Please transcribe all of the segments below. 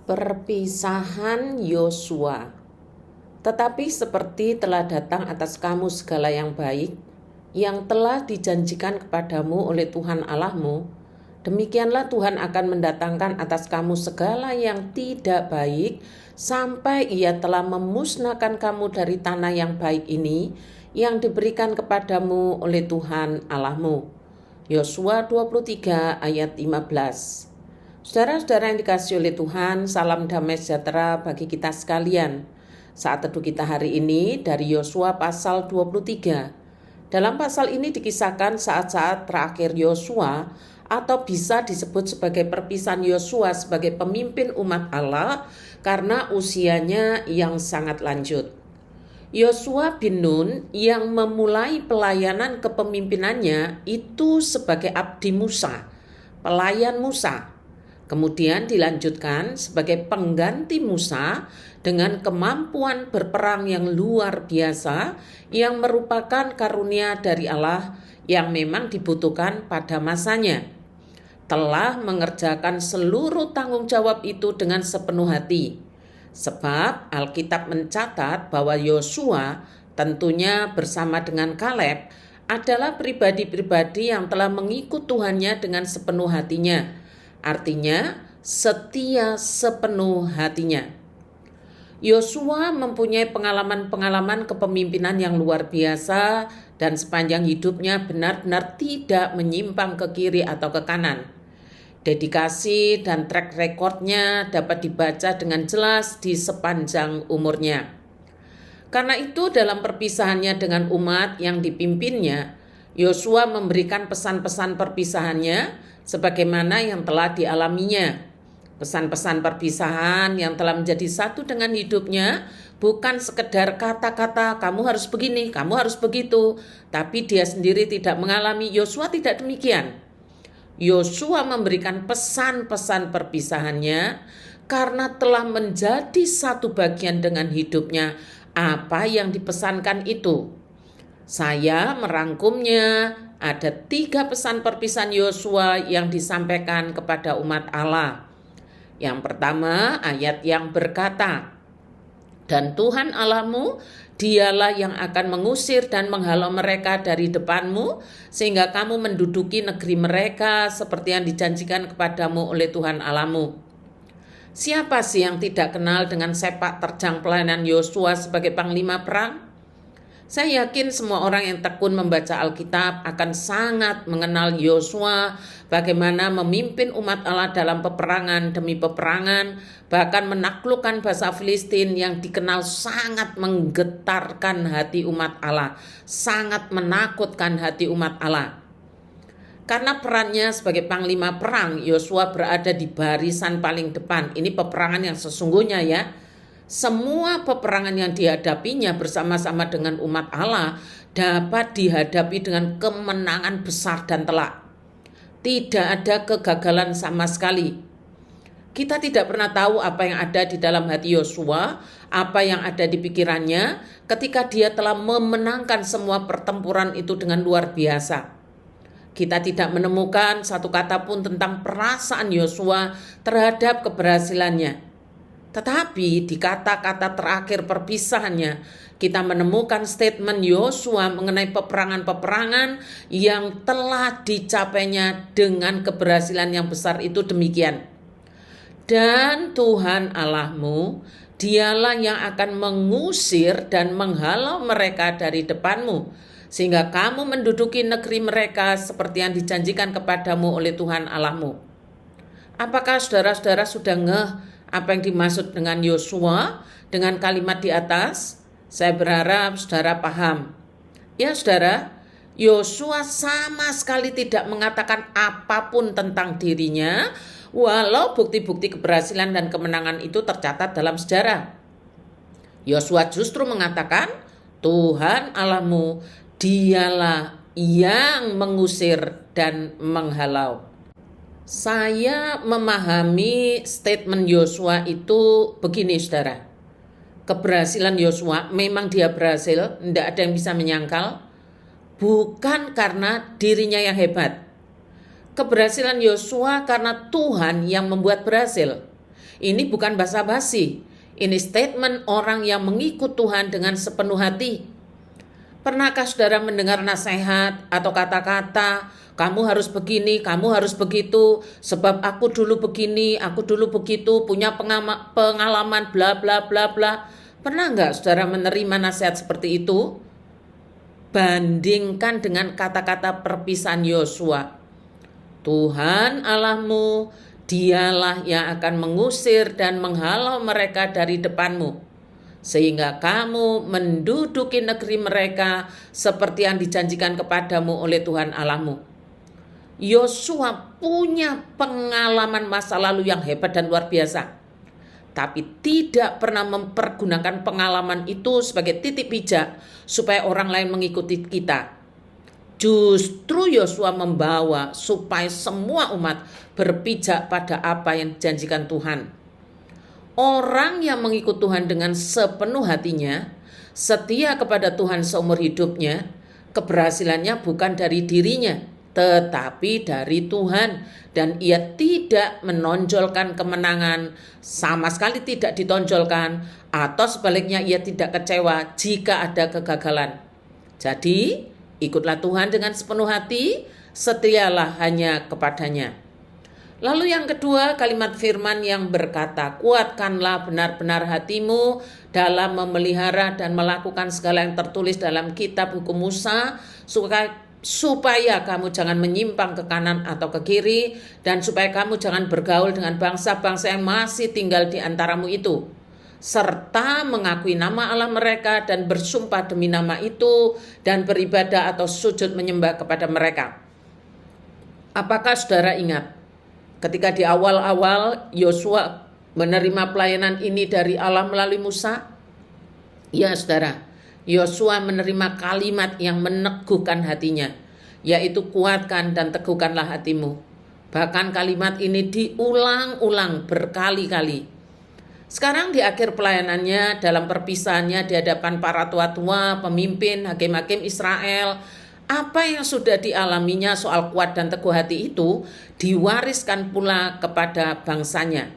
Perpisahan Yosua. Tetapi seperti telah datang atas kamu segala yang baik, yang telah dijanjikan kepadamu oleh Tuhan Allahmu, demikianlah Tuhan akan mendatangkan atas kamu segala yang tidak baik, sampai Ia telah memusnahkan kamu dari tanah yang baik ini, yang diberikan kepadamu oleh Tuhan Allahmu. Yosua 23 ayat 15. Saudara-saudara yang dikasihi oleh Tuhan, salam damai sejahtera bagi kita sekalian. Saat teduh kita hari ini dari Yosua pasal 23. Dalam pasal ini dikisahkan saat-saat terakhir Yosua, atau bisa disebut sebagai perpisahan Yosua sebagai pemimpin umat Allah karena usianya yang sangat lanjut. Yosua bin Nun yang memulai pelayanan kepemimpinannya itu sebagai abdi Musa, pelayan Musa. Kemudian dilanjutkan sebagai pengganti Musa dengan kemampuan berperang yang luar biasa yang merupakan karunia dari Allah yang memang dibutuhkan pada masanya. Telah mengerjakan seluruh tanggung jawab itu dengan sepenuh hati. Sebab Alkitab mencatat bahwa Yosua tentunya bersama dengan Kaleb adalah pribadi-pribadi yang telah mengikut Tuhannya dengan sepenuh hatinya. Artinya setia sepenuh hatinya. Yosua mempunyai pengalaman-pengalaman kepemimpinan yang luar biasa dan sepanjang hidupnya benar-benar tidak menyimpang ke kiri atau ke kanan. Dedikasi dan track recordnya dapat dibaca dengan jelas di sepanjang umurnya. Karena itu dalam perpisahannya dengan umat yang dipimpinnya, Yosua memberikan pesan-pesan perpisahannya sebagaimana yang telah dialaminya. Pesan-pesan perpisahan yang telah menjadi satu dengan hidupnya bukan sekedar kata-kata kamu harus begini, kamu harus begitu, tapi dia sendiri tidak mengalami. Yosua tidak demikian. Yosua memberikan pesan-pesan perpisahannya karena telah menjadi satu bagian dengan hidupnya apa yang dipesankan itu. Saya merangkumnya. Ada 3 pesan perpisahan Yosua yang disampaikan kepada umat Allah. Yang pertama, ayat yang berkata, "Dan Tuhan Allahmu, dialah yang akan mengusir dan menghalau mereka dari depanmu, sehingga kamu menduduki negeri mereka seperti yang dijanjikan kepadamu oleh Tuhan Allahmu." Siapa sih yang tidak kenal dengan sepak terjang pelayanan Yosua sebagai panglima perang? Saya yakin semua orang yang tekun membaca Alkitab akan sangat mengenal Yosua, bagaimana memimpin umat Allah dalam peperangan demi peperangan, bahkan menaklukkan bangsa Filistin yang dikenal sangat menggetarkan hati umat Allah, sangat menakutkan hati umat Allah. Karena perannya sebagai panglima perang, Yosua berada di barisan paling depan. Ini peperangan yang sesungguhnya ya. Semua peperangan yang dihadapinya bersama-sama dengan umat Allah dapat dihadapi dengan kemenangan besar dan telak. Tidak ada kegagalan sama sekali. Kita tidak pernah tahu apa yang ada di dalam hati Yosua, apa yang ada di pikirannya ketika dia telah memenangkan semua pertempuran itu dengan luar biasa. Kita tidak menemukan satu kata pun tentang perasaan Yosua terhadap keberhasilannya. Tetapi di kata-kata terakhir perpisahannya, kita menemukan statement Yosua mengenai peperangan-peperangan yang telah dicapainya dengan keberhasilan yang besar itu demikian. Dan Tuhan Allahmu, dialah yang akan mengusir dan menghalau mereka dari depanmu, sehingga kamu menduduki negeri mereka seperti yang dijanjikan kepadamu oleh Tuhan Allahmu. Apakah saudara-saudara sudah apa yang dimaksud dengan Yosua dengan kalimat di atas? Saya berharap saudara paham. Ya saudara, Yosua sama sekali tidak mengatakan apapun tentang dirinya, walau bukti-bukti keberhasilan dan kemenangan itu tercatat dalam sejarah. Yosua justru mengatakan, Tuhan Allahmu, dialah yang mengusir dan menghalau. Saya memahami statement Yosua itu begini saudara. Keberhasilan Yosua memang dia berhasil, tidak ada yang bisa menyangkal. Bukan karena dirinya yang hebat. Keberhasilan Yosua karena Tuhan yang membuat berhasil. Ini bukan basa-basi. Ini statement orang yang mengikut Tuhan dengan sepenuh hati. Pernahkah saudara mendengar nasihat atau kata-kata, kamu harus begini, kamu harus begitu, sebab aku dulu begini, aku dulu begitu, punya pengalaman bla bla bla bla. Pernah nggak saudara menerima nasihat seperti itu? Bandingkan dengan kata-kata perpisahan Yosua. Tuhan Allahmu, dialah yang akan mengusir dan menghalau mereka dari depanmu, sehingga kamu menduduki negeri mereka seperti yang dijanjikan kepadamu oleh Tuhan Allahmu. Yosua punya pengalaman masa lalu yang hebat dan luar biasa, tapi tidak pernah mempergunakan pengalaman itu sebagai titik pijak supaya orang lain mengikuti kita. Justru Yosua membawa supaya semua umat berpijak pada apa yang dijanjikan Tuhan. Orang yang mengikut Tuhan dengan sepenuh hatinya, setia kepada Tuhan seumur hidupnya, keberhasilannya bukan dari dirinya, tetapi dari Tuhan. Dan ia tidak menonjolkan kemenangan, sama sekali tidak ditonjolkan, atau sebaliknya ia tidak kecewa jika ada kegagalan. Jadi, ikutlah Tuhan dengan sepenuh hati, setialah hanya kepadanya. Lalu yang kedua, kalimat firman yang berkata, kuatkanlah benar-benar hatimu dalam memelihara dan melakukan segala yang tertulis dalam kitab hukum Musa, supaya kamu jangan menyimpang ke kanan atau ke kiri, dan supaya kamu jangan bergaul dengan bangsa-bangsa yang masih tinggal di antaramu itu, serta mengakui nama Allah mereka dan bersumpah demi nama itu dan beribadah atau sujud menyembah kepada mereka. Apakah saudara ingat ketika di awal-awal Yosua menerima pelayanan ini dari Allah melalui Musa? Ya saudara, Yosua menerima kalimat yang meneguhkan hatinya, yaitu kuatkan dan teguhkanlah hatimu. Bahkan kalimat ini diulang-ulang berkali-kali. Sekarang di akhir pelayanannya, dalam perpisahannya di hadapan para tua-tua, pemimpin, hakim-hakim Israel, apa yang sudah dialaminya soal kuat dan teguh hati itu diwariskan pula kepada bangsanya.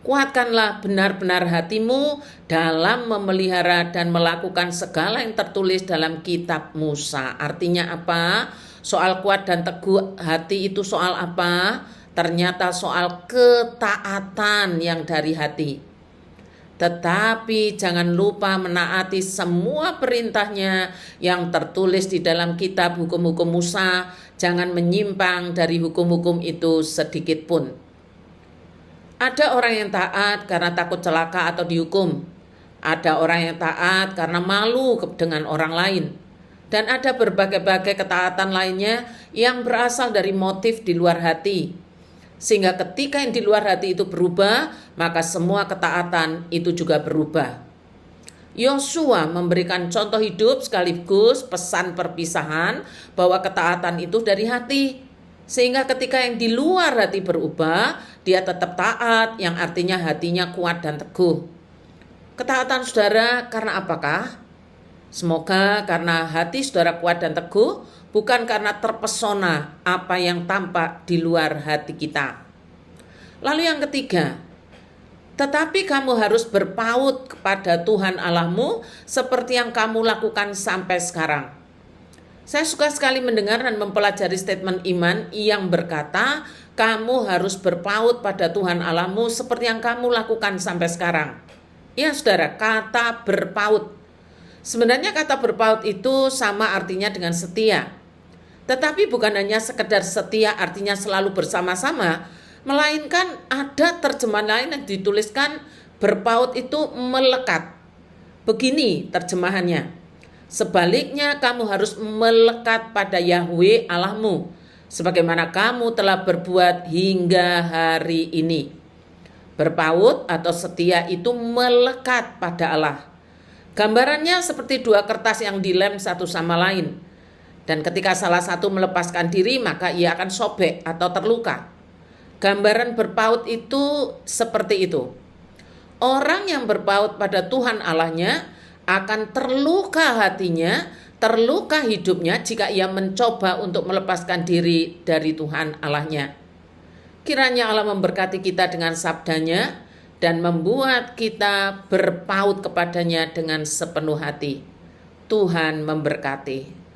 Kuatkanlah benar-benar hatimu dalam memelihara dan melakukan segala yang tertulis dalam kitab Musa. Artinya apa? Soal kuat dan teguh hati itu soal apa? Ternyata soal ketaatan yang dari hati. Tetapi jangan lupa menaati semua perintahnya yang tertulis di dalam kitab hukum-hukum Musa. Jangan menyimpang dari hukum-hukum itu sedikit pun. Ada orang yang taat karena takut celaka atau dihukum. Ada orang yang taat karena malu dengan orang lain. Dan ada berbagai-bagai ketaatan lainnya yang berasal dari motif di luar hati. Sehingga ketika yang di luar hati itu berubah, maka semua ketaatan itu juga berubah. Yosua memberikan contoh hidup sekaligus pesan perpisahan bahwa ketaatan itu dari hati. Sehingga ketika yang di luar hati berubah, dia tetap taat, yang artinya hatinya kuat dan teguh. Ketaatan saudara karena apakah? Semoga karena hati saudara kuat dan teguh, bukan karena terpesona apa yang tampak di luar hati kita. Lalu yang ketiga, tetapi kamu harus berpaut kepada Tuhan Allahmu seperti yang kamu lakukan sampai sekarang. Saya suka sekali mendengar dan mempelajari statement iman yang berkata, kamu harus berpaut pada Tuhan Allahmu seperti yang kamu lakukan sampai sekarang. Ya saudara, kata berpaut. Sebenarnya kata berpaut itu sama artinya dengan setia. Tetapi bukan hanya sekedar setia artinya selalu bersama-sama, melainkan ada terjemahan lain yang dituliskan berpaut itu melekat. Begini terjemahannya. Sebaliknya kamu harus melekat pada Yahweh Allahmu, sebagaimana kamu telah berbuat hingga hari ini. Berpaut atau setia itu melekat pada Allah. Gambarannya seperti dua kertas yang dilem satu sama lain. Dan ketika salah satu melepaskan diri, maka ia akan sobek atau terluka. Gambaran berpaut itu seperti itu. Orang yang berpaut pada Tuhan Allahnya akan terluka hatinya, terluka hidupnya jika ia mencoba untuk melepaskan diri dari Tuhan Allahnya. Kiranya Allah memberkati kita dengan sabdanya dan membuat kita berpaut kepadanya dengan sepenuh hati. Tuhan memberkati.